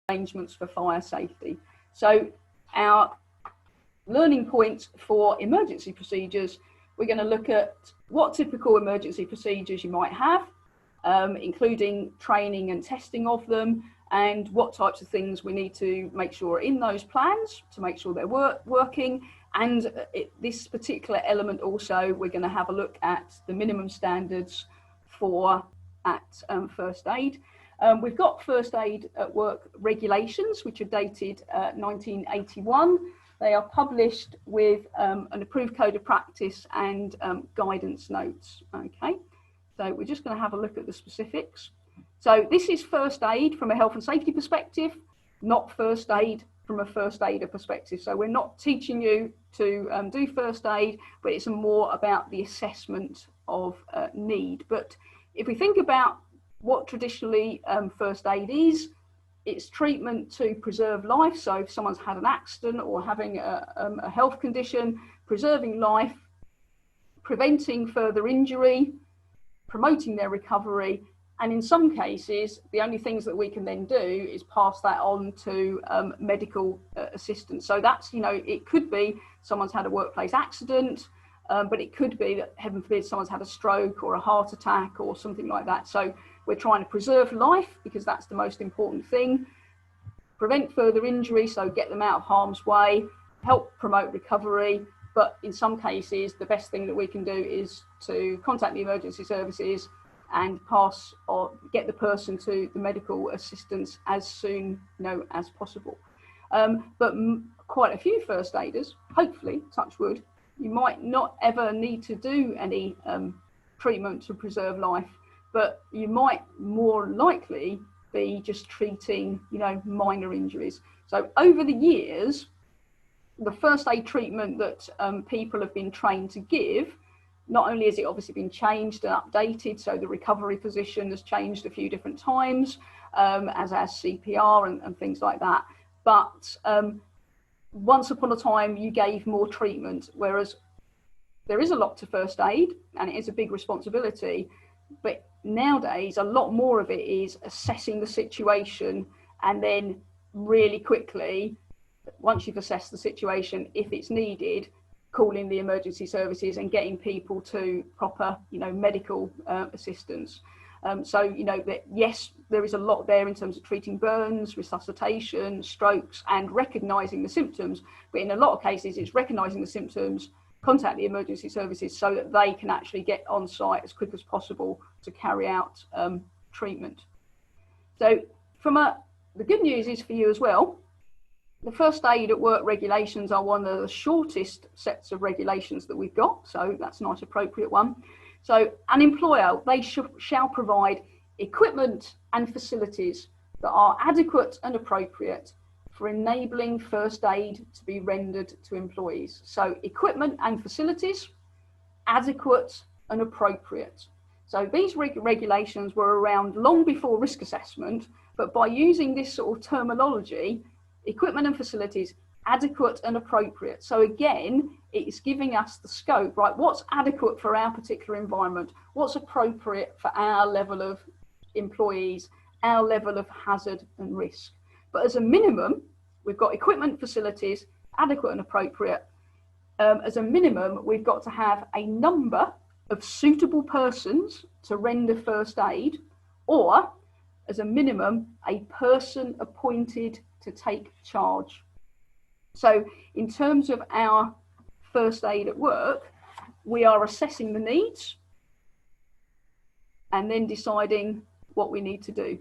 Arrangements for fire safety. So our learning points for emergency procedures, we're going to look at what typical emergency procedures you might have, including training and testing of them, and what types of things we need to make sure are in those plans to make sure they're working. And this particular element also, we're going to have a look at the minimum standards for first aid. We've got first aid at work regulations, which are dated 1981. They are published with an approved code of practice and guidance notes. Okay, so we're just going to have a look at the specifics. So this is first aid from a health and safety perspective, not first aid from a first aider perspective. So we're not teaching you to do first aid, but it's more about the assessment of need. But if we think about what traditionally first aid is, it's treatment to preserve life. So if someone's had an accident or having a health condition, preserving life, preventing further injury, promoting their recovery. And in some cases, the only things that we can then do is pass that on to medical assistance. So that's, it could be someone's had a workplace accident, but it could be that, heaven forbid, someone's had a stroke or a heart attack or something like that. So we're trying to preserve life because that's the most important thing, prevent further injury, so get them out of harm's way, help promote recovery. But in some cases, the best thing that we can do is to contact the emergency services and pass or get the person to the medical assistance as soon as possible. But quite a few first aiders, hopefully, touch wood, you might not ever need to do any treatment to preserve life, but you might more likely be just treating, minor injuries. So over the years, the first aid treatment that people have been trained to give, not only has it obviously been changed and updated, so the recovery position has changed a few different times, as CPR and things like that, but once upon a time you gave more treatment, whereas there is a lot to first aid and it is a big responsibility, but nowadays a lot more of it is assessing the situation and then really quickly, once you've assessed the situation, if it's needed, calling the emergency services and getting people to proper, medical assistance. So, that yes, there is a lot there in terms of treating burns, resuscitation, strokes, and recognising the symptoms. But in a lot of cases, it's recognising the symptoms, contact the emergency services so that they can actually get on site as quick as possible to carry out treatment. So the good news is for you as well, the first aid at work regulations are one of the shortest sets of regulations that we've got. So that's a nice appropriate one. So an employer, they shall provide equipment and facilities that are adequate and appropriate for enabling first aid to be rendered to employees. So equipment and facilities, adequate and appropriate. So these regulations were around long before risk assessment, but by using this sort of terminology, equipment and facilities, adequate and appropriate. So again, it's giving us the scope, right? What's adequate for our particular environment? What's appropriate for our level of employees, our level of hazard and risk? But as a minimum, we've got equipment, facilities, adequate and appropriate. As a minimum, we've got to have a number of suitable persons to render first aid, or as a minimum, a person appointed to take charge. So in terms of our first aid at work, we are assessing the needs and then deciding what we need to do.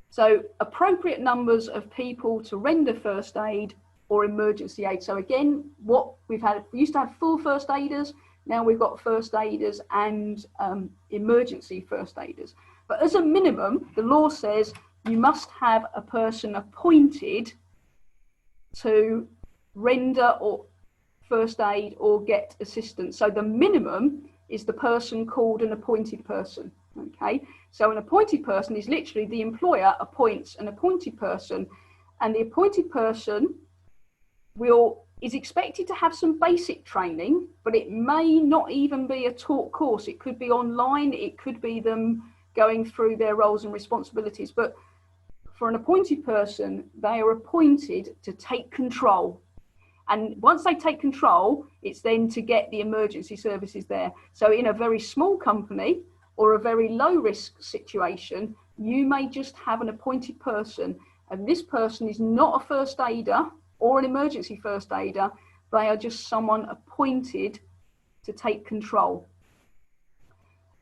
So appropriate numbers of people to render first aid or emergency aid. So again, what we used to have full first aiders, now we've got first aiders and emergency first aiders. But as a minimum, the law says you must have a person appointed to render or first aid or get assistance. So the minimum is the person called an appointed person. Okay, so an appointed person is literally the employer appoints an appointed person, and the appointed person is expected to have some basic training, but it may not even be a taught course. It could be online, it could be them going through their roles and responsibilities. But for an appointed person, they are appointed to take control. And once they take control, it's then to get the emergency services there. So in a very small company or a very low risk situation, you may just have an appointed person, and this person is not a first aider or an emergency first aider. They are just someone appointed to take control.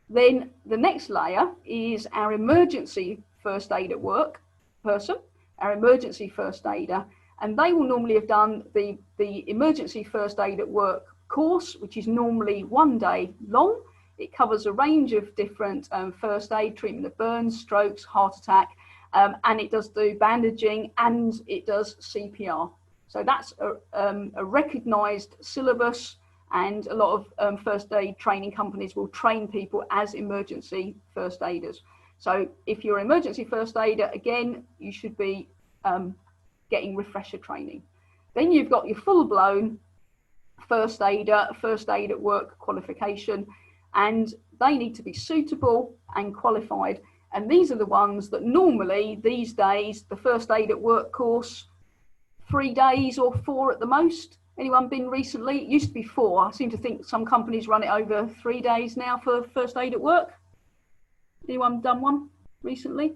Then the next layer is our emergency first aid at work person, our emergency first aider, and they will normally have done the emergency first aid at work course, which is normally 1 day long. It covers a range of different first aid, treatment of burns, strokes, heart attack, and it does do bandaging and it does CPR. So that's a recognised syllabus, and a lot of first aid training companies will train people as emergency first aiders. So if you're an emergency first aider, again, you should be getting refresher training. Then you've got your full-blown first aider, first aid at work qualification, and they need to be suitable and qualified. And these are the ones that normally these days, the first aid at work course, 3 days or 4 at the most. Anyone been recently? It used to be 4. I seem to think some companies run it over 3 days now for first aid at work. Anyone done one recently?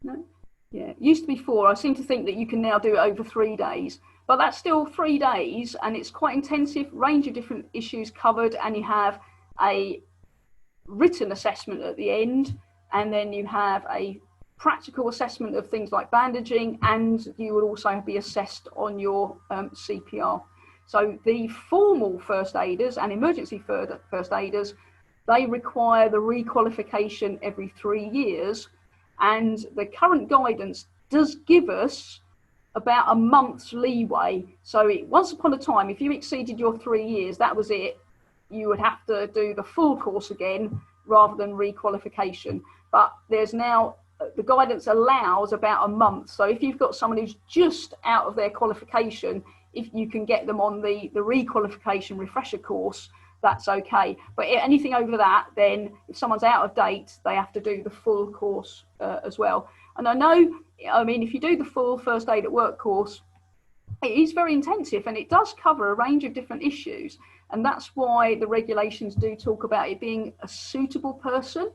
No? Yeah, it used to be 4. I seem to think that you can now do it over 3 days, but that's still 3 days, and it's quite intensive, range of different issues covered, and you have a written assessment at the end, and then you have a practical assessment of things like bandaging, and you will also be assessed on your CPR. So the formal first aiders and emergency first aiders, they require the requalification every 3 years, and the current guidance does give us about a month's leeway. So once upon a time, if you exceeded your 3 years, that was it. You would have to do the full course again rather than requalification. But there's now, the guidance allows about a month. So if you've got someone who's just out of their qualification, if you can get them on the requalification refresher course, that's okay. But anything over that, then if someone's out of date, they have to do the full course as well. And I know, I mean, if you do the full first aid at work course, it is very intensive, and it does cover a range of different issues. And that's why the regulations do talk about it being a suitable person,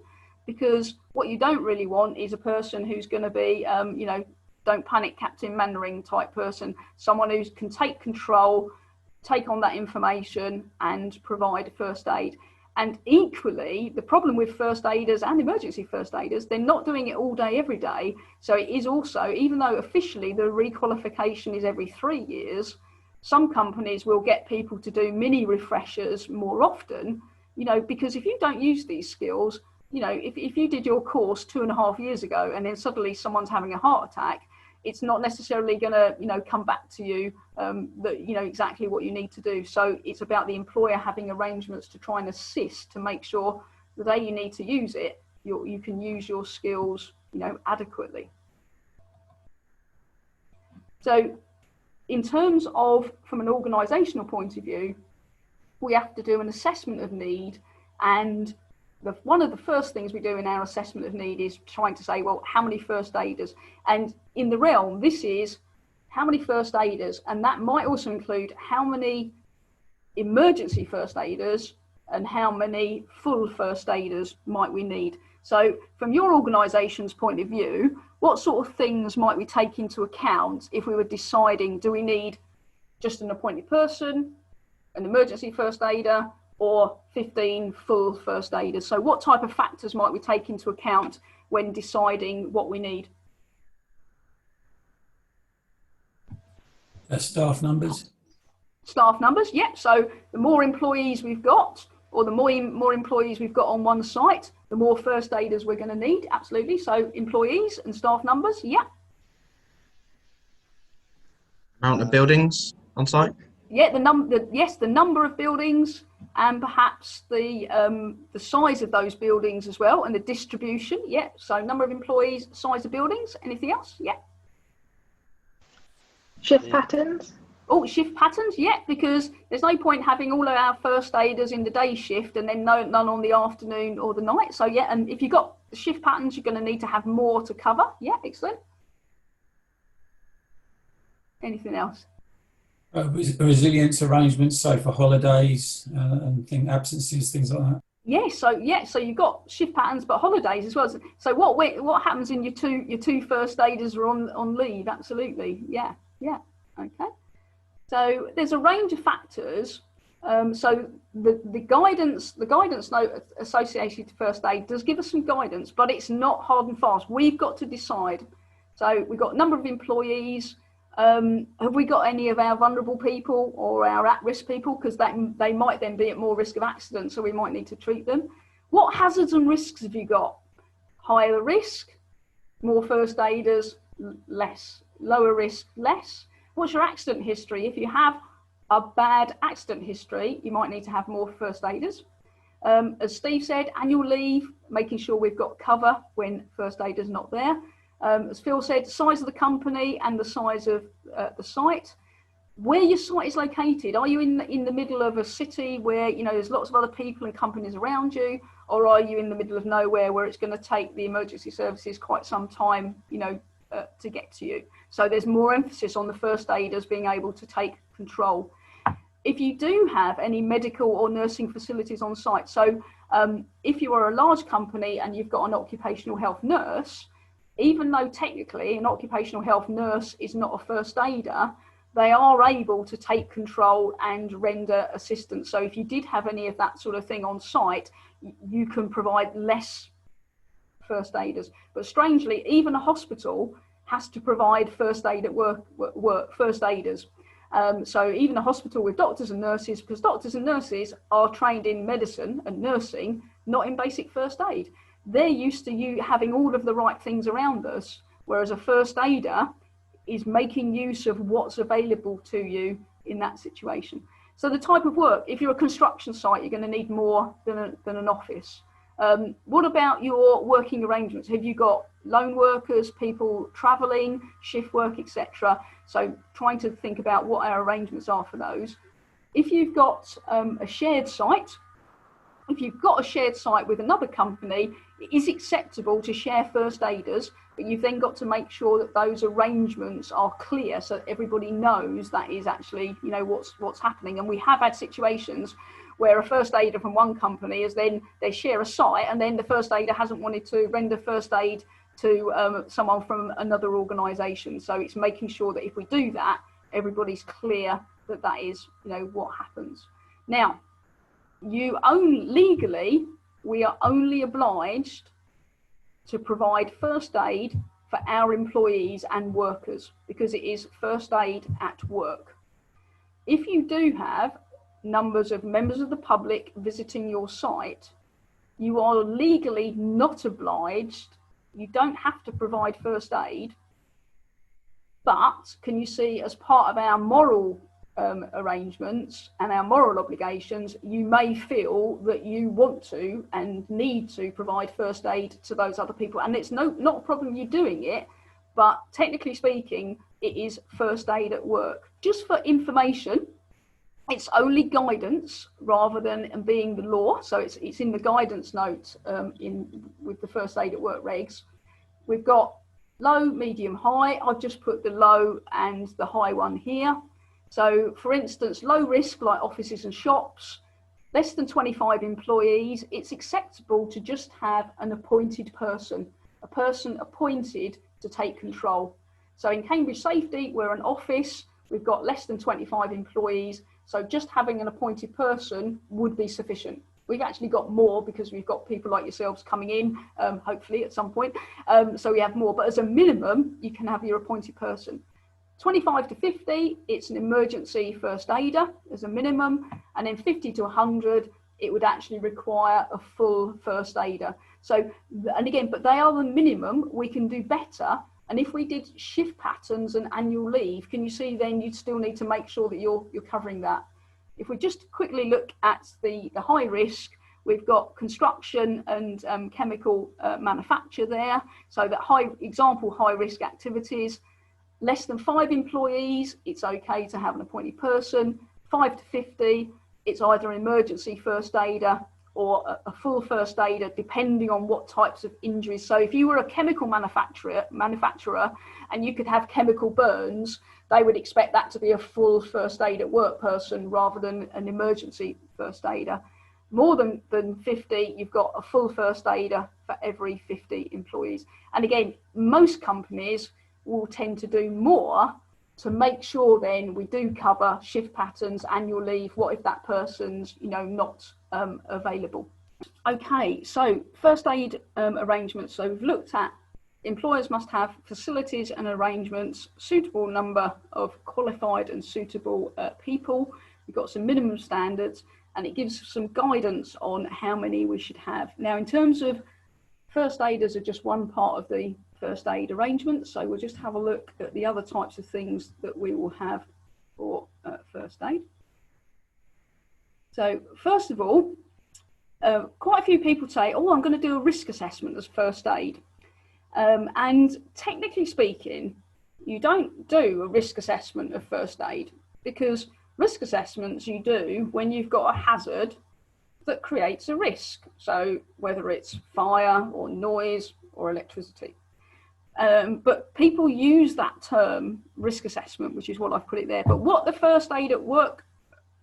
because what you don't really want is a person who's going to be, you know, don't panic Captain Mannering type person, someone who can take control, take on that information and provide first aid. And equally, the problem with first aiders and emergency first aiders, they're not doing it all day, every day. So it is also, even though officially the requalification is every 3 years, some companies will get people to do mini refreshers more often, you know, because if you don't use these skills, you know, if you did your course 2.5 years ago and then suddenly someone's having a heart attack, it's not necessarily going to, you know, come back to you that you know exactly what you need to do. So it's about the employer having arrangements to try and assist to make sure the day you need to use it, you can use your skills, you know, adequately. So in terms of, from an organisational point of view, we have to do an assessment of need, and one of the first things we do in our assessment of need is trying to say, well, how many first aiders? And in the realm, this is how many first aiders, and that might also include how many emergency first aiders and how many full first aiders might we need. So from your organisation's point of view, what sort of things might we take into account if we were deciding, do we need just an appointed person, an emergency first aider, or 15 full first aiders? So what type of factors might we take into account when deciding what we need? Staff numbers. Staff numbers, yeah. So the more employees we've got, or the more employees we've got on one site, the more first aiders we're going to need, absolutely. So employees and staff numbers, yeah. amount of buildings on site? Yeah, the number of buildings, and perhaps the size of those buildings as well, and the distribution. Yeah, so number of employees, size of buildings. Anything else? Yeah. Shift patterns. Oh, shift patterns. Yeah, because there's no point having all of our first aiders in the day shift and then none on the afternoon or the night. So yeah, and if you've got the shift patterns, you're going to need to have more to cover. Yeah, excellent. Anything else? Resilience arrangements, so for holidays and absences, things like that. So you've got shift patterns, but holidays as well. So what happens in your two first aiders are on leave? Absolutely, yeah, okay. So there's a range of factors. So the guidance note associated to first aid does give us some guidance, but it's not hard and fast. We've got to decide. So we've got number of employees. Have we got any of our vulnerable people or our at-risk people? Because they might then be at more risk of accident, so we might need to treat them. What hazards and risks have you got? Higher risk, more first aiders, less. Lower risk, less. What's your accident history? If you have a bad accident history, you might need to have more first aiders. As Steve said, annual leave, making sure we've got cover when first aider's not there. As Phil said, size of the company and the size of the site. Where your site is located, are you in the middle of a city where there's lots of other people and companies around you, or are you in the middle of nowhere where it's going to take the emergency services quite some time to get to you? So there's more emphasis on the first aiders being able to take control. If you do have any medical or nursing facilities on site, so if you are a large company and you've got an occupational health nurse, even though technically an occupational health nurse is not a first aider, they are able to take control and render assistance. So if you did have any of that sort of thing on site, you can provide less first aiders. But strangely, even a hospital has to provide first aid at work first aiders. So even a hospital with doctors and nurses, because doctors and nurses are trained in medicine and nursing, not in basic first aid. They're used to you having all of the right things around us, whereas a first aider is making use of what's available to you in that situation. So the type of work, if you're a construction site, you're going to need more than an office. What about your working arrangements? Have you got lone workers, people traveling, shift work, etc.? So trying to think about what our arrangements are for those. If you've got a shared site, with another company, it is acceptable to share first aiders, but you've then got to make sure that those arrangements are clear so that everybody knows that is actually, what's happening. And we have had situations where a first aider from one company is then they share a site, and then the first aider hasn't wanted to render first aid to someone from another organisation. So it's making sure that if we do that, everybody's clear that that is, what happens. Now, legally, we are only obliged to provide first aid for our employees and workers because it is first aid at work. If you do have numbers of members of the public visiting your site, you are legally not obliged. You don't have to provide first aid, but can you see, as part of our moral arrangements and our moral obligations, you may feel that you want to and need to provide first aid to those other people, and it's not a problem you doing it, but technically speaking, it is first aid at work. Just for information, it's only guidance rather than being the law. So it's in the guidance note with the first aid at work regs. We've got low, medium, high. I've just put the low and the high one here. So for instance, low risk like offices and shops, less than 25 employees, it's acceptable to just have an appointed person, a person appointed to take control. So in Cambridge Safety, we're an office, we've got less than 25 employees, so just having an appointed person would be sufficient. We've actually got more because we've got people like yourselves coming in, hopefully at some point, so we have more, but as a minimum, you can have your appointed person. 25 to 50, it's an emergency first aider as a minimum, and then 50 to 100, it would actually require a full first aider. So, and again, but they are the minimum. We can do better, And if we did shift patterns and annual leave, can you see then you'd still need to make sure that you're covering that. If we just quickly look at the high risk, we've got construction and chemical manufacture there. So that high risk activities, less than 5 employees, it's okay to have an appointed person. 5 to 50, it's either an emergency first aider or a full first aider, depending on what types of injuries. So if you were a chemical manufacturer and you could have chemical burns, they would expect that to be a full first aid at work person rather than an emergency first aider. More than 50, you've got a full first aider for every 50 employees. And again, most companies will tend to do more to make sure then we do cover shift patterns, annual leave, what if that person's not available. Okay, so first aid arrangements. So we've looked at employers must have facilities and arrangements, suitable number of qualified and suitable people. We've got some minimum standards, and it gives some guidance on how many we should have. Now, in terms of first aiders are just one part of the first aid arrangements, so we'll just have a look at the other types of things that we will have for first aid. So first of all, quite a few people say, oh, I'm going to do a risk assessment as first aid. And technically speaking, you don't do a risk assessment of first aid, because risk assessments you do when you've got a hazard that creates a risk. So whether it's fire or noise or electricity. But people use that term risk assessment, which is what I've put it there. But what the first aid at work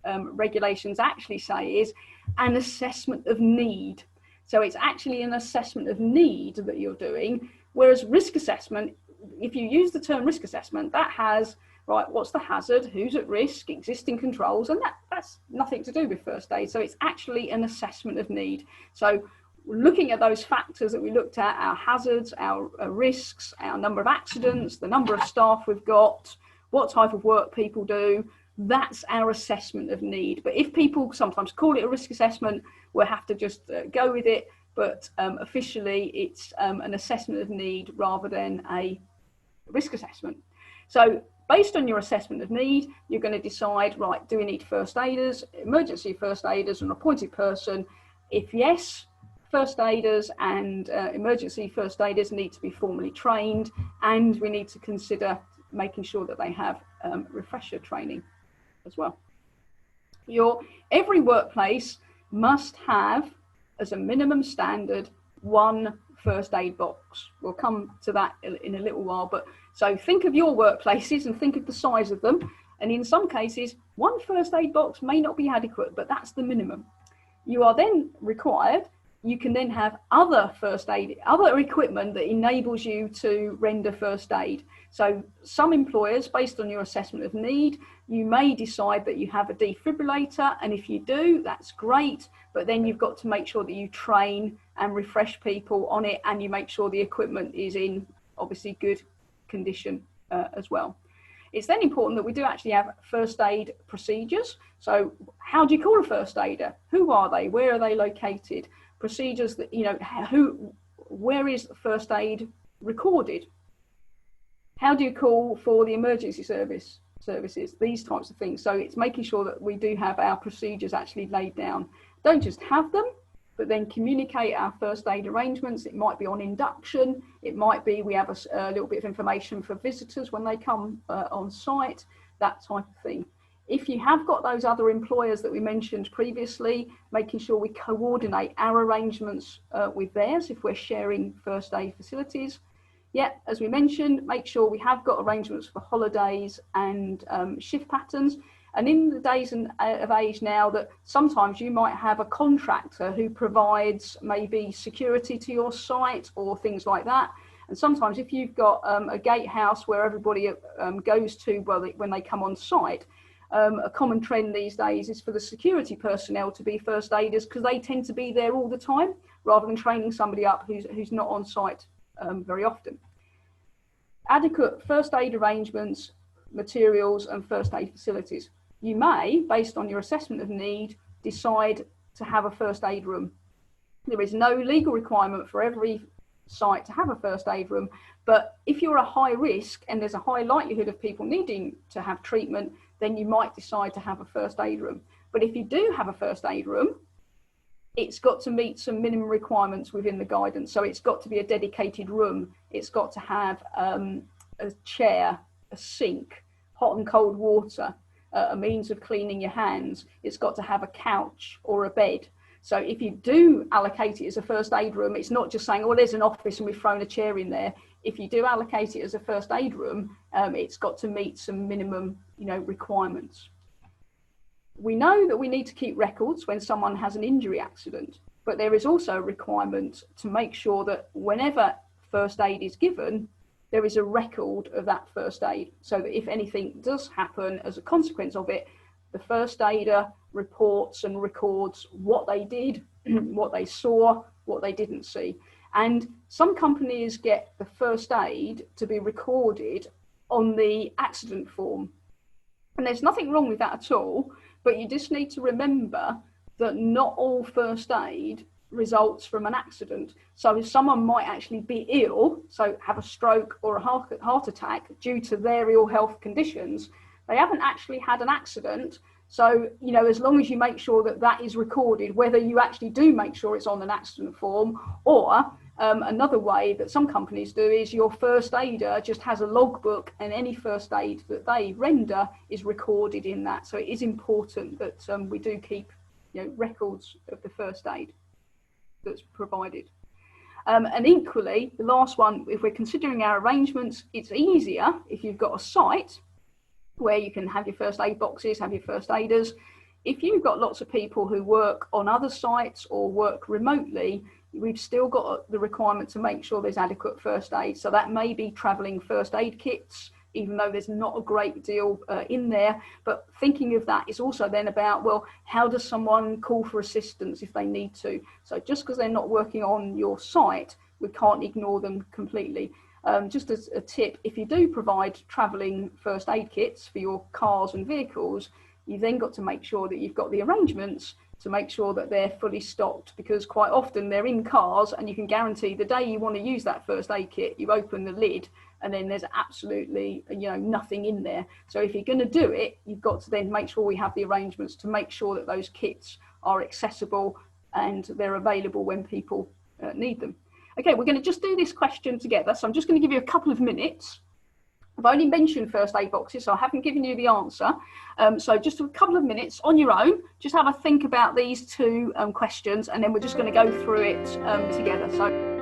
regulations actually say is an assessment of need. So it's actually an assessment of need that you're doing, whereas risk assessment, if you use the term risk assessment, that has, right, what's the hazard, who's at risk, existing controls, and that's nothing to do with first aid. So it's actually an assessment of need. So looking at those factors that we looked at, our hazards, our risks, our number of accidents, the number of staff we've got, what type of work people do, that's our assessment of need. But if people sometimes call it a risk assessment, we'll have to just go with it. But officially, it's an assessment of need rather than a risk assessment. So based on your assessment of need, you're going to decide, right, do we need first aiders, emergency first aiders, an appointed person? If yes, first aiders and emergency first aiders need to be formally trained, and we need to consider making sure that they have refresher training as well. Every workplace must have, as a minimum standard, 1 first aid box. We'll come to that in a little while, but so think of your workplaces and think of the size of them, and in some cases 1 first aid box may not be adequate, but that's the minimum. You are then required, you can then have other first aid, other equipment that enables you to render first aid. So some employers, based on your assessment of need, you may decide that you have a defibrillator, and if you do, that's great, but then you've got to make sure that you train and refresh people on it, and you make sure the equipment is in obviously good condition as well. It's then important that we do actually have first aid procedures. So how do you call a first aider? Who are they? Where are they located? Procedures that, where is first aid recorded? How do you call for the emergency services? These types of things. So it's making sure that we do have our procedures actually laid down. Don't just have them, but then communicate our first aid arrangements. It might be on induction. It might be we have a little bit of information for visitors when they come on site, that type of thing. If you have got those other employers that we mentioned previously, making sure we coordinate our arrangements with theirs if we're sharing first aid facilities. Yeah, as we mentioned, make sure we have got arrangements for holidays and shift patterns. And in the days of age now, that sometimes you might have a contractor who provides maybe security to your site or things like that. And sometimes if you've got a gatehouse where everybody goes to when they come on site, a common trend these days is for the security personnel to be first aiders, because they tend to be there all the time rather than training somebody up who's not on site very often. Adequate first aid arrangements, materials and first aid facilities. You may, based on your assessment of need, decide to have a first aid room. There is no legal requirement for every site to have a first aid room. But if you're a high risk and there's a high likelihood of people needing to have treatment, then you might decide to have a first aid room. But if you do have a first aid room, it's got to meet some minimum requirements within the guidance. So it's got to be a dedicated room. It's got to have a chair, a sink, hot and cold water, a means of cleaning your hands. It's got to have a couch or a bed. So if you do allocate it as a first aid room, it's not just saying, oh, there's an office and we've thrown a chair in there. If you do allocate it as a first aid room, it's got to meet some minimum, requirements. We know that we need to keep records when someone has an injury accident, but there is also a requirement to make sure that whenever first aid is given, there is a record of that first aid, so that if anything does happen as a consequence of it, the first aider reports and records what they did, what they saw, what they didn't see. And some companies get the first aid to be recorded on the accident form. And there's nothing wrong with that at all, but you just need to remember that not all first aid results from an accident. So if someone might actually be ill, so have a stroke or a heart attack due to their ill health conditions, they haven't actually had an accident. So, as long as you make sure that that is recorded, whether you actually do make sure it's on an accident form, or another way that some companies do is your first aider just has a logbook, and any first aid that they render is recorded in that. So it is important that we do keep records of the first aid that's provided. And equally, the last one, if we're considering our arrangements, it's easier if you've got a site where you can have your first aid boxes, have your first aiders. If you've got lots of people who work on other sites or work remotely, we've still got the requirement to make sure there's adequate first aid. So that may be travelling first aid kits, even though there's not a great deal in there. But thinking of that is also then about, well, how does someone call for assistance if they need to? So just because they're not working on your site, we can't ignore them completely. Just as a tip, if you do provide travelling first aid kits for your cars and vehicles, you've then got to make sure that you've got the arrangements to make sure that they're fully stocked, because quite often they're in cars and you can guarantee the day you want to use that first aid kit, you open the lid and then there's absolutely nothing in there. So if you're going to do it, you've got to then make sure we have the arrangements to make sure that those kits are accessible and they're available when people need them. Okay, we're going to just do this question together. So I'm just going to give you a couple of minutes. I've only mentioned first aid boxes, so I haven't given you the answer. So just a couple of minutes on your own, just have a think about these two questions, and then we're just going to go through it together. So.